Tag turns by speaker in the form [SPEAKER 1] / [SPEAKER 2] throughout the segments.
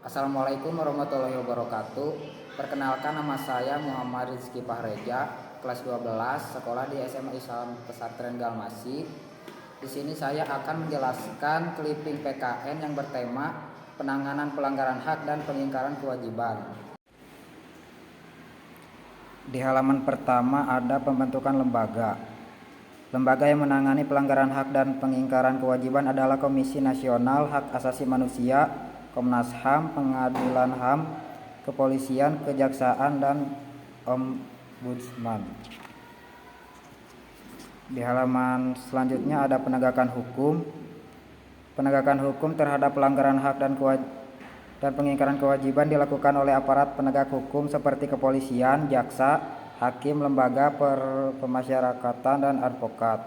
[SPEAKER 1] Assalamualaikum warahmatullahi wabarakatuh. Perkenalkan, nama saya Muhammad Rizky Fahreja, kelas 12, sekolah di SMA Islam Pesantren Galmasi. Di sini saya akan menjelaskan clipping PKN yang bertema penanganan pelanggaran hak dan pengingkaran kewajiban. Di halaman pertama ada pembentukan lembaga. Lembaga yang menangani pelanggaran hak dan pengingkaran kewajiban adalah Komisi Nasional Hak Asasi Manusia, Komnas HAM, Pengadilan HAM, Kepolisian, Kejaksaan, dan Ombudsman. Di halaman selanjutnya ada penegakan hukum. Penegakan hukum terhadap pelanggaran hak dan pengingkaran kewajiban dilakukan oleh aparat penegak hukum seperti kepolisian, jaksa, hakim, lembaga pemasyarakatan, dan advokat.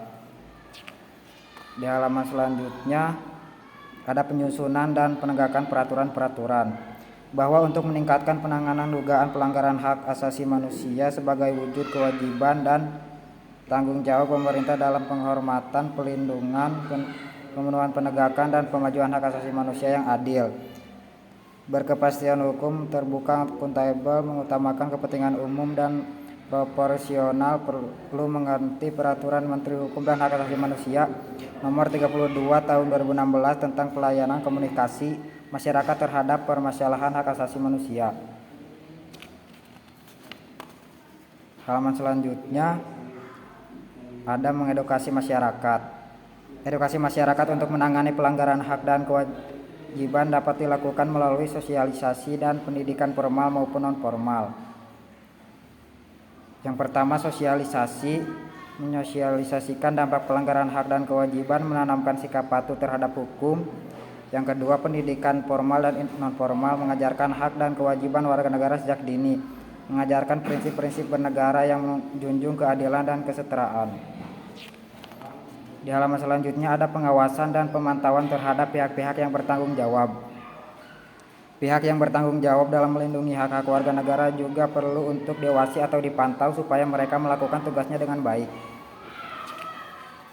[SPEAKER 1] Di halaman selanjutnya ada penyusunan dan penegakan peraturan-peraturan bahwa untuk meningkatkan penanganan dugaan pelanggaran hak asasi manusia sebagai wujud kewajiban dan tanggung jawab pemerintah dalam penghormatan, pelindungan, pemenuhan penegakan, dan pemajuan hak asasi manusia yang adil, berkepastian hukum, terbuka, akuntabel, mengutamakan kepentingan umum, dan proporsional, perlu mengerti Peraturan Menteri Hukum dan Hak Asasi Manusia Nomor 32 Tahun 2016 tentang pelayanan komunikasi masyarakat terhadap permasalahan hak asasi manusia. Halaman selanjutnya ada mengedukasi masyarakat. Edukasi masyarakat untuk menangani pelanggaran hak dan kewajiban dapat dilakukan melalui sosialisasi dan pendidikan formal maupun non-formal. Yang pertama, sosialisasi, menyosialisasikan dampak pelanggaran hak dan kewajiban, menanamkan sikap patuh terhadap hukum. Yang kedua, pendidikan formal dan non-formal, mengajarkan hak dan kewajiban warga negara sejak dini, mengajarkan prinsip-prinsip bernegara yang menjunjung keadilan dan kesetaraan. Di halaman selanjutnya ada pengawasan dan pemantauan terhadap pihak-pihak yang bertanggung jawab. Pihak yang bertanggung jawab dalam melindungi hak-hak warga negara juga perlu untuk diawasi atau dipantau supaya mereka melakukan tugasnya dengan baik.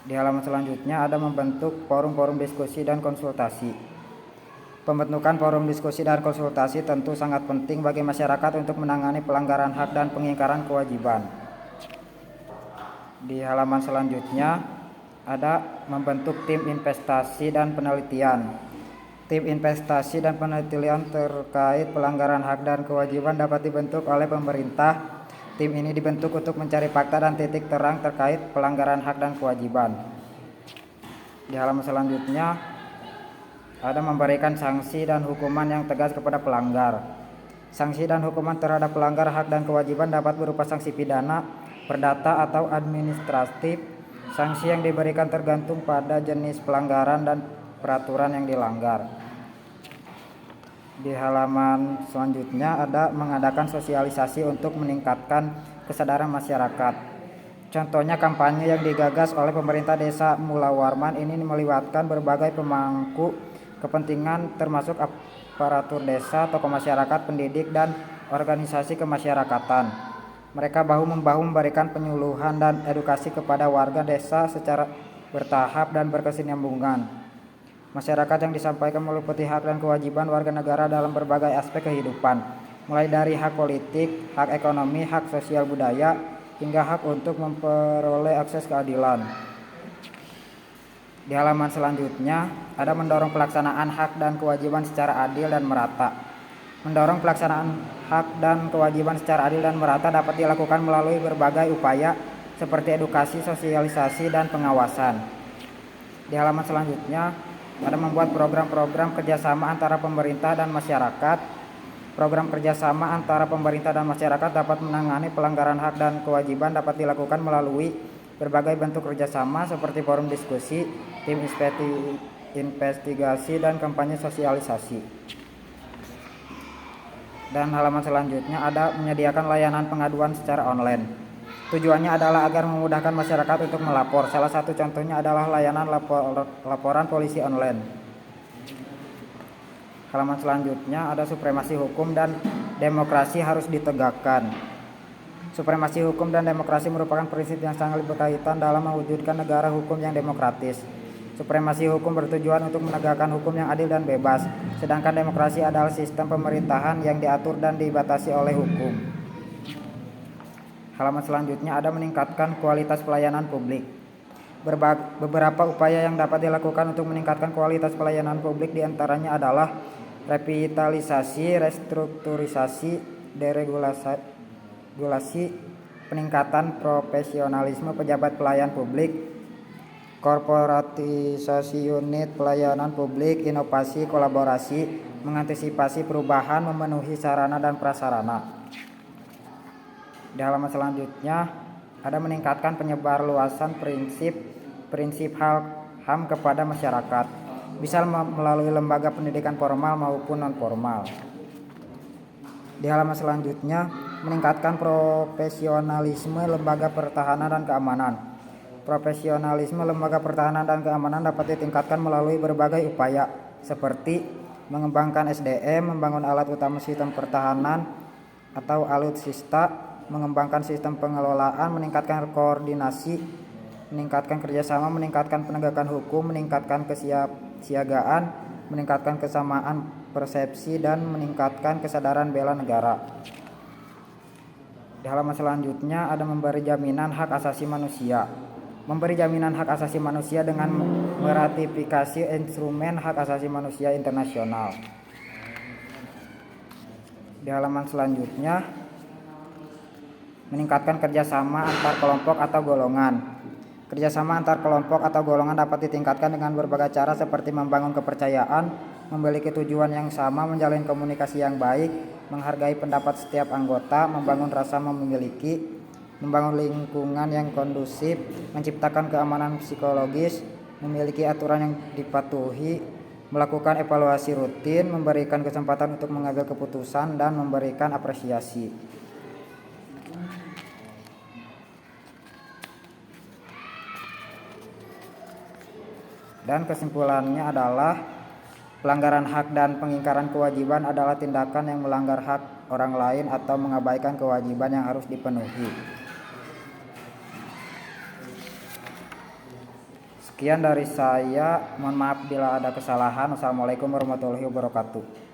[SPEAKER 1] Di halaman selanjutnya ada membentuk forum-forum diskusi dan konsultasi. Pembentukan forum diskusi dan konsultasi tentu sangat penting bagi masyarakat untuk menangani pelanggaran hak dan pengingkaran kewajiban. Di halaman selanjutnya ada membentuk tim investasi dan penelitian. Tim investasi dan penelitian terkait pelanggaran hak dan kewajiban dapat dibentuk oleh pemerintah. Tim ini dibentuk untuk mencari fakta dan titik terang terkait pelanggaran hak dan kewajiban. Di halaman selanjutnya ada memberikan sanksi dan hukuman yang tegas kepada pelanggar. Sanksi dan hukuman terhadap pelanggar hak dan kewajiban dapat berupa sanksi pidana, perdata, atau administratif. Sanksi yang diberikan tergantung pada jenis pelanggaran dan peraturan yang dilanggar. Di halaman selanjutnya ada mengadakan sosialisasi untuk meningkatkan kesadaran masyarakat. Contohnya kampanye yang digagas oleh pemerintah desa Mula Warman ini melibatkan berbagai pemangku kepentingan termasuk aparatur desa, tokoh masyarakat, pendidik, dan organisasi kemasyarakatan. Mereka bahu-membahu memberikan penyuluhan dan edukasi kepada warga desa secara bertahap dan berkesinambungan. Masyarakat yang disampaikan meliputi hak dan kewajiban warga negara dalam berbagai aspek kehidupan, mulai dari hak politik, hak ekonomi, hak sosial budaya, hingga hak untuk memperoleh akses keadilan. Di halaman selanjutnya ada mendorong pelaksanaan hak dan kewajiban secara adil dan merata. Mendorong pelaksanaan hak dan kewajiban secara adil dan merata dapat dilakukan melalui berbagai upaya seperti edukasi, sosialisasi, dan pengawasan. Di halaman selanjutnya ada membuat program-program kerjasama antara pemerintah dan masyarakat. Program kerjasama antara pemerintah dan masyarakat dapat menangani pelanggaran hak dan kewajiban dapat dilakukan melalui berbagai bentuk kerjasama seperti forum diskusi, tim investigasi, dan kampanye sosialisasi. Dan halaman selanjutnya ada menyediakan layanan pengaduan secara online. Tujuannya adalah agar memudahkan masyarakat untuk melapor. Salah satu contohnya adalah layanan laporan polisi online. Halaman selanjutnya ada supremasi hukum dan demokrasi harus ditegakkan. Supremasi hukum dan demokrasi merupakan prinsip yang sangat berkaitan dalam mewujudkan negara hukum yang demokratis. Supremasi hukum bertujuan untuk menegakkan hukum yang adil dan bebas, sedangkan demokrasi adalah sistem pemerintahan yang diatur dan dibatasi oleh hukum. Halaman selanjutnya ada meningkatkan kualitas pelayanan publik. Beberapa upaya yang dapat dilakukan untuk meningkatkan kualitas pelayanan publik diantaranya adalah revitalisasi, restrukturisasi, deregulasi, peningkatan profesionalisme pejabat pelayan publik, korporatisasi unit pelayanan publik, inovasi, kolaborasi, mengantisipasi perubahan, memenuhi sarana dan prasarana. Di halaman selanjutnya ada meningkatkan penyebarluasan prinsip HAM kepada masyarakat, bisa melalui lembaga pendidikan formal maupun non formal. Di halaman selanjutnya meningkatkan profesionalisme lembaga pertahanan dan keamanan. Profesionalisme lembaga pertahanan dan keamanan dapat ditingkatkan melalui berbagai upaya seperti mengembangkan SDM, membangun alat utama sistem pertahanan atau alutsista, mengembangkan sistem pengelolaan, meningkatkan koordinasi, meningkatkan kerjasama, meningkatkan penegakan hukum, meningkatkan kesiapsiagaan, meningkatkan kesamaan persepsi, dan meningkatkan kesadaran bela negara. Di halaman selanjutnya ada memberi jaminan hak asasi manusia. Memberi jaminan hak asasi manusia dengan meratifikasi instrumen hak asasi manusia internasional. Di halaman selanjutnya meningkatkan kerjasama antar kelompok atau golongan. Kerjasama antar kelompok atau golongan dapat ditingkatkan dengan berbagai cara seperti membangun kepercayaan, memiliki tujuan yang sama, menjalin komunikasi yang baik, menghargai pendapat setiap anggota, membangun rasa memiliki, membangun lingkungan yang kondusif, menciptakan keamanan psikologis, memiliki aturan yang dipatuhi, melakukan evaluasi rutin, memberikan kesempatan untuk mengambil keputusan, dan memberikan apresiasi. Dan kesimpulannya adalah pelanggaran hak dan pengingkaran kewajiban adalah tindakan yang melanggar hak orang lain atau mengabaikan kewajiban yang harus dipenuhi. Sekian dari saya, mohon maaf bila ada kesalahan. Wassalamualaikum warahmatullahi wabarakatuh.